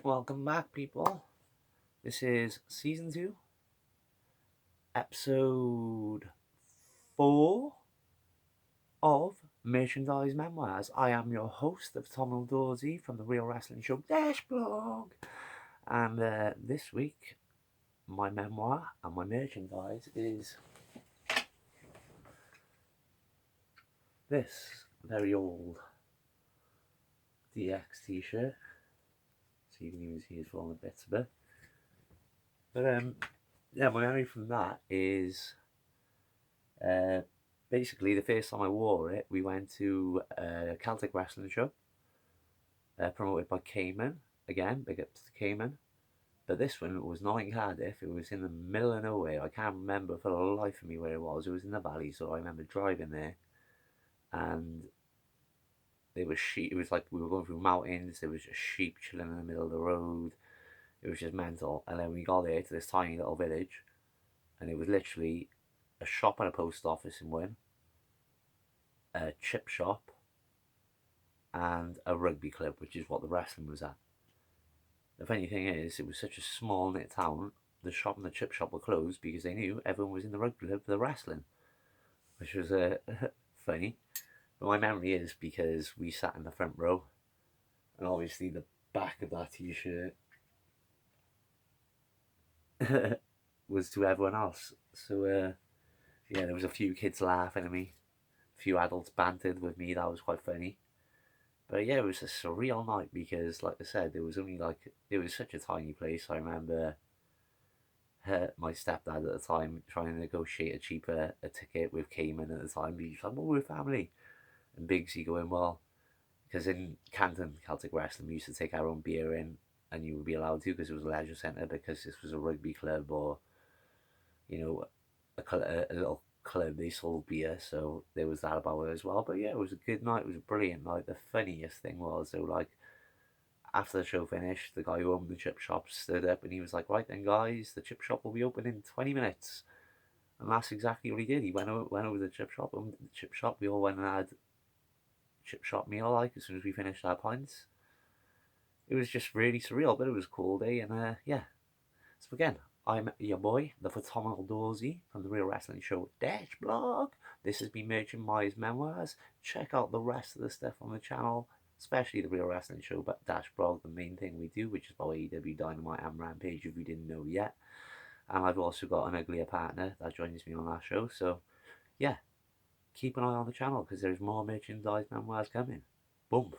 Welcome back, people. This is season 2, episode 4 of Merchandise Memoirs. I am your host of Tom Dorsey from the Real Wrestling Show Dash blog, and this week my memoir and my merchandise is this very old DX t-shirt. So you can even see it's falling a bit a bit. But yeah, my memory from that is Uh, basically, the first time I wore it, we went to a Celtic wrestling show promoted by Cayman. Again, big up to the Cayman. But this one was not in Cardiff. It was in the middle of nowhere. I can't remember for the life of me where it was. It was in the valley, so I remember driving there, and there was sheep. It was like we were going through mountains. There was just sheep chilling in the middle of the road. It was just mental. And then we got there to this tiny little village, and it was literally a shop and a post office in one, a chip shop, and a rugby club, which is what the wrestling was at. The funny thing is, it was such a small knit town. The shop and the chip shop were closed because they knew everyone was in the rugby club for the wrestling, which was funny. But my memory is because we sat in the front row, and obviously the back of that t-shirt was to everyone else. So yeah, there was a few kids laughing at me, a few adults bantered with me. That was quite funny. But yeah, it was a surreal night because, like I said, it was such a tiny place. I remember my stepdad at the time trying to negotiate a ticket with Cayman at the time. He's like, "Well, we're family," and Bigsy going, "Well," because in Canton Celtic Wrestling, we used to take our own beer in, and you would be allowed to because it was a leisure centre because this was a rugby club or you know a little club. They sold beer, so there was that about it as well. But yeah, it was a good night. It was a brilliant night. The funniest thing was, they were like, after the show finished, the guy who owned the chip shop stood up and he was like, "Right then, guys, the chip shop will be open in 20 minutes." And that's exactly what he did. He went over to the chip shop, opened the chip shop. We all went and had chip shop meal like as soon as we finished our pints. It was just really surreal, but it was a cool day. And yeah. So again, I'm your boy, the phenomenal Dorsey from the Real Wrestling Show Dash blog. This has been Merchandise Memoirs. Check out the rest of the stuff on the channel, especially the Real Wrestling Show but Dash blog, the main thing we do, which is about AEW Dynamite and Rampage if you didn't know yet. And I've also got an uglier partner that joins me on that show. So yeah, keep an eye on the channel because there's more Merchandise Memoirs coming. Boom.